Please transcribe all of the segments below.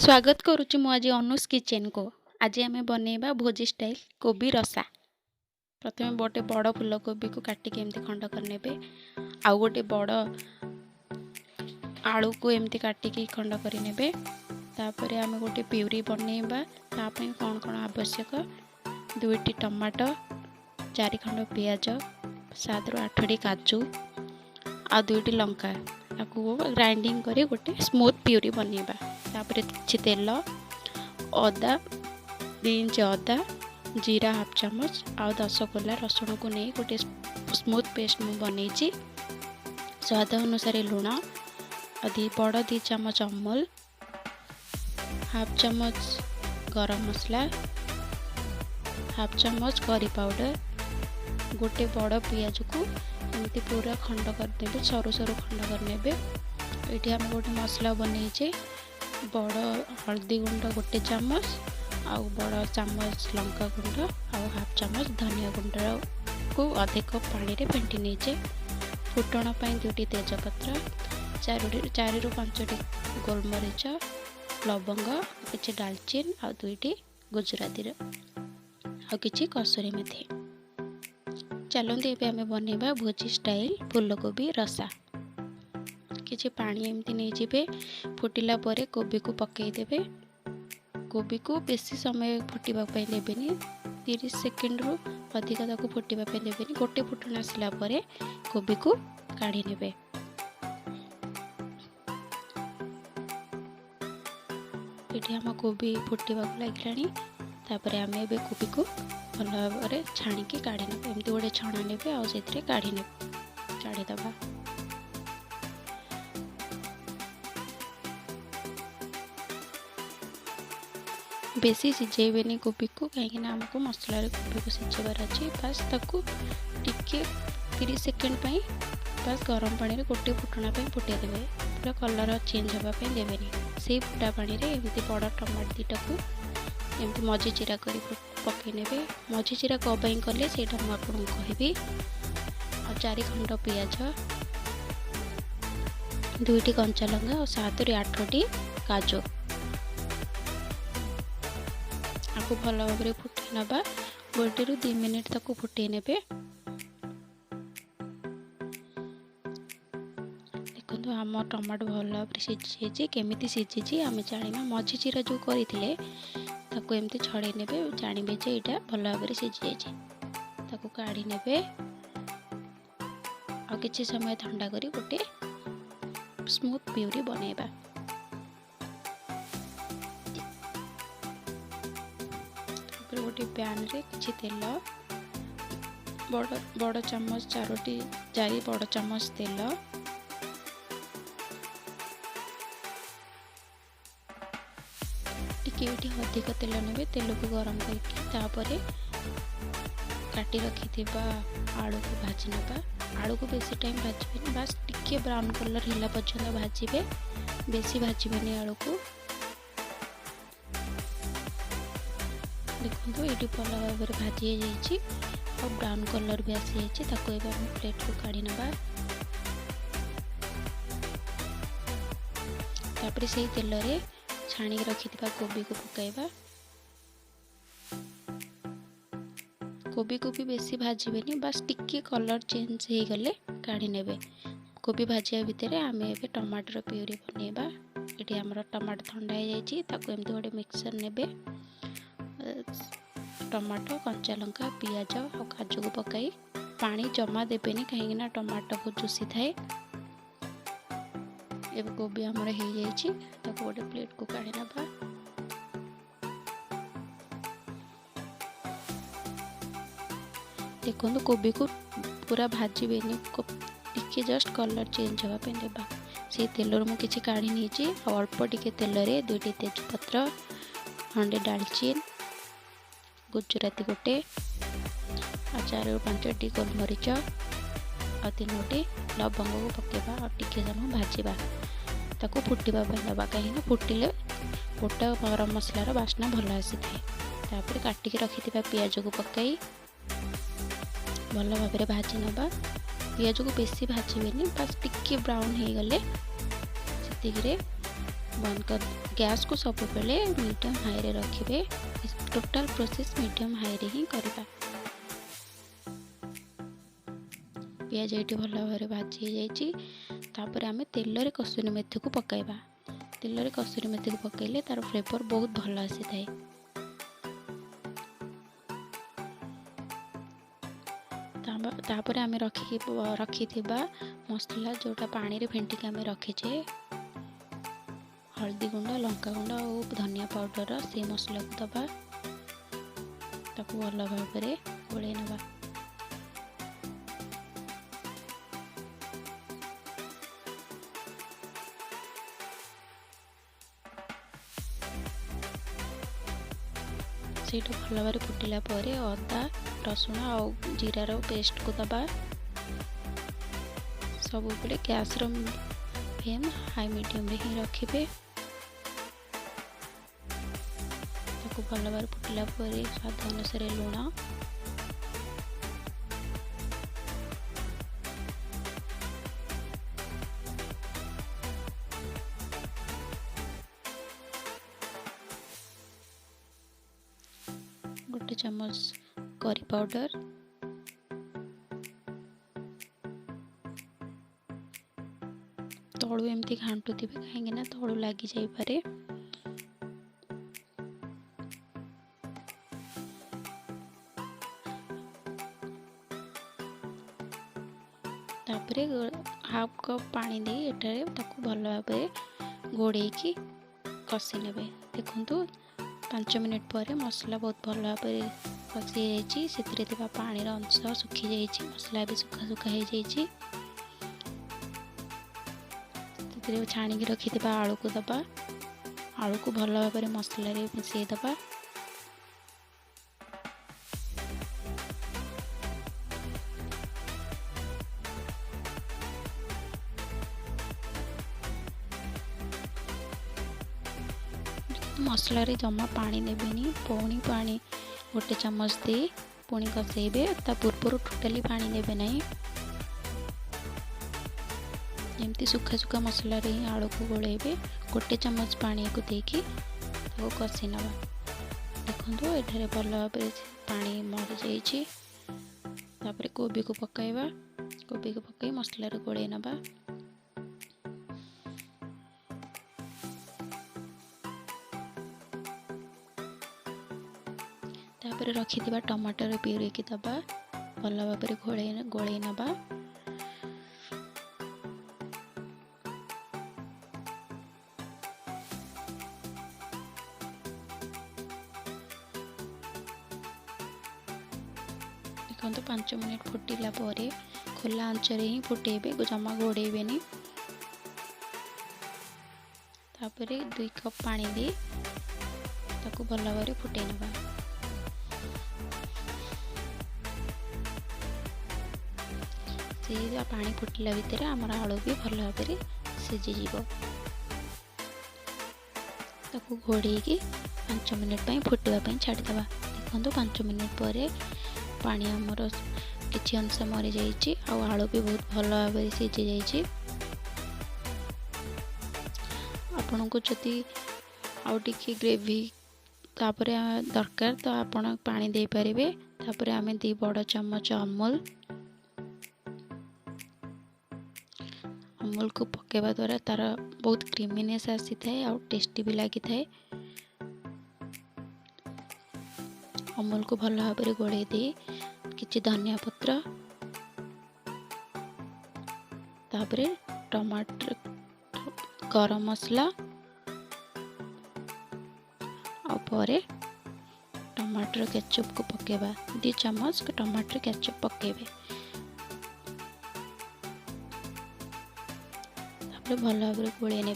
स्वागत करुच्ची मु आज अनुस किचेन को। आज आम बनैबा भोजी स्टाइल कोबी रसा। प्रथम गोटे बड़ फूल कोबी को काटिक एमती खंड कर नेबे। आउ गोटे बड़ आलू को एमती काटिक खंड कर नेबे। तापर आम गोटे प्यूरी बनैबा। तापई कौन कौन आवश्यक, 2टी टमाटो, 4 खंड पियाज, 7 ରୁ 8ଟି काजू आ 2टी लंका आपको ग्राइंडिंग करी गोटे स्मूथ प्यूरी बनैबा। तापर किछि तेल, अदा 2 इंच अदा, जीरा हाफ चामच आ 10 कोला रसुण को नहीं गोटे स्मूथ पेस्ट मु बनैछि। स्वाद अनुसार लुण, बड़ 2 चम्मच अमूल, हाफ चम्मच गरम मसला, हाफ चम्मच करी पाउडर, गोटे बड़ पियाज को एमती पूरा खंड करने, सरू सरू खंड करने। ये आम गोटे मसला बनैचे, बड़ हल्दी गुंड गोटे चामच, आउ बड़ चामच लंका गुंड, आउ हाफ चामच धनिया गुंड को अधिक पानी रे फेंटी नेचे। फुटण पाई 2टी तेजपत्र, 4 ରୁ 5टी गोलमरीच, लवंग, किछि दालचीन आ 2टी गुजराती आ किछि कसुरी मेथी। चलते ये आम बनैबा भोजी स्टाइल फूलकोबी रसा। किछि पानी एमती नहीं जीवे, फुटिला परे कोबी को पकई देबे। कोबी को बेसी समय फुटिबा पई देबेनी, 30 सेकंड रु अधिक ताको फुटिबा पई देबेनी। गोटे फुटण आसला परे कोबी को काढी नेबे। एठी हम कोबी फुटिबा लागलानी। तापर आम ए कोबी को भल भाव छाणी की काढ़ी ने एमती गोटे छणा ने आउे काढ़ी ने काढ़ी दबा। बेसी सिझेबेनी कोबी को, कहीं आमको मसला कोबी को सिझेबार अच्छे। बस ताकू टिके 30 सेकंड पाई बस गरम पानी रे गोटे फुटणा फुटे देवे। पूरा कलर चेंज होगापी देवेनी। से फुटा पानी रे एमती बड़ टमाटो 2टा को एमती मझी चिरा कर पकई ने। मझी चिरा कई कले से मुझे कहबी। 4 खंड पियाज, 2टी कंचा लंका और 7 ରୁ 8टी काजू आपको भल भाव फुटे नवा। 1 ରୁ 2 मिनिट तक फुटे ने। देखो आम टमाटो भल भाव सीझी, केमी सीझी आम जाना। मझी चिरा जो करते ताको एमती छड़े ने, जानवे जे यहाँ भल भाव सीझी जाए। काढ़ी ने आ किछि समय ठंडा करी गोटे स्मूथ प्यूरी बनैबा। गोटे पैन रे किछि तेल, बड़ चम्मच 4 बड़ चम्मच तेल, टिके अधिक तेल ने। तेल को गरम करके काटी रखी आलू को भाजी नवा। आलू को बेसी टाइम भाजबे, बस टिके ब्राउन कलर हिला पर्यंत भाजबे, बेसी भाजबेनी आलू को। देखो ये भल भाव भाजी जाइए और ब्राउन कलर भी आसी जाइए। प्लेट को काढ़ी नवा। तापर से तेल रे छाणी रखी कोबी को पकाइबा। कोबी को भी बेसी भाजबेनी, बस टिके कलर चेंज हो गले काढ़ी नेबे। कोबी भाजिया भितर आम ए टमाटर प्यूरी बनैबा। ये आमर टमाटर ठंडा हो जाए, एमती गोटे मिक्सर नेबे। टमाटो, कंचा लंका, पियाज और काजू को पकाई पानी जमा देबेनी, कहीं टमाटो को जुसी थाए। ए कोबी आमर हो जाए, गोटे प्लेट को काढ़ी नवा। देखो कोबी को पूरा भाजबेनी, टिके जस्ट कलर चेंज होगापी देबा। से तेल मु किछि काढ़ी नहीं, अल्प टिके तेल रे 2टी तेजपत्र, खंडे दालचीन, गुजराती गोटे, 4 ରୁ 5टी गोलमरीच और 3टी लवंग को पकेबा और टिके समय भाजवा। ताको फुटिबा दबा, कहीं फुटिले गोटा गरम मसलार बास्ना भल आसी थाए। तापर काटिक रखी पियाज को पकई भल भाव भाजी नवा। पियाज को बेसी भाजबेनी, बस टिके ब्राउन हो गले बंद कर गैस को सब बेले मीडियम हाई रे रखिए। टोटाल प्रोसेस मीडियम हाई रे ही करबा। पियाज ये भल भाव भाजी जाइए। तापर आम तेल रे कसूरी मेथी को पकाइबा। तेल रे कसूरी मेथी को पकाइले तार फ्लेवर बहुत भल आसी थाए। तापर आम रखिथिबा मसला जोटा पानी रे फेंटिक आम रखीचे हल्दी गुंड लंका गुंड और धनिया पाउडर से मसला को दबा ताकू भल भाव गोले नवा। सेटा भल भाव फुटिला परे अदा रसुण और जीरार पेस्ट को दबा। सब बेले गैस फ्लेम हाई मीडियम रे ही रखिए। ताकू भल भाव फुटिला परे स्वाद अनुसार लुण गोटे चम्मच करी पाउडर तलू एमती घाटुवे कहीं तलू लगी जापे। तापरे हाफ कप पानी दे एटारे ताकू भल भाव घोड़े की कषि नेबे। देखंतु 5 मिनिट पर मसला बहुत भल भाव कषि जाइए। पानी अंश सुखी जाइए। मसला भी सुखा सुखा हो जाइए। छाणिक रखि आलू को दबा। आलू को भल भाव मसला रे मिसई दबा। मसला रे जमा पानी देवेनी। पुणी पानी गोटे चम्मच दे पुणी कषेबे। ता पूर्व टोटाली पानी देवे ना। एमती सुखा सुखा मसला रे आलू को गोलेबे। गोटे चम्मच पानी को देकी कषि नवा। देखो ये भल भाव पानी मरी जाइए। तापर कोबी को पकाइबा। कोबी को पकई मसला रे गोले नवा। तापर रखिथिबा टमाटर प्यूरी की दबा। भल भाव गोले नवा। देखो 5 मिनिट फुटिला परे खोला आंच रे ही फुटेबे। जमा घोड़ेबेनी। तापर 2 कप पानी दे ताकू भल भाव फुटे नवा। पानी फुटिला भितर आमर आलू भी भल भाव सीझी ताकू घोड़े 5 मिनिट फुटवाई छाड़ीदे। देखो 5 मिनिट पर पानी आमर किसी अंश मरी जाइए। आलू भी बहुत भल भाव सीझी जाइए। आपण को जदि आउ टिके ग्रेवी तापर दरकार तो आपण पानी दे पारिबे। तापर आमे 2 बड़ चम्मच अमूल को पकेवा द्वारा तार बहुत क्रीमीनेस आसी थाए और टेस्टी भी लगी थाए। अमूल को भल भाव गोले दे किछि धनिया पत्र तापरे टमाटर गरम मसला और टमाटर केचप को पकेवा। 2 चम्मच टमाटर केचप पकेबे। भल भाव गोले ने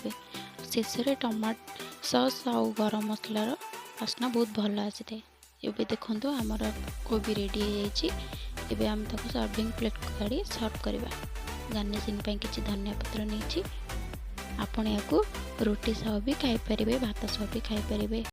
शेष में टमाटो सॉस और गरम मसलार बास्ना बहुत भल आसी थाए। एबे देखंतु हमर कोबी रेडी हो जाइए। एबे हम ताको सर्विंग प्लेट को काढ़ी सर्व करबा। गार्निशिंग पे किछि धनिया पत्र नहीं। आपण याकू रोटी सह भी खाई परिबे, भात सह भी खाई परिबे।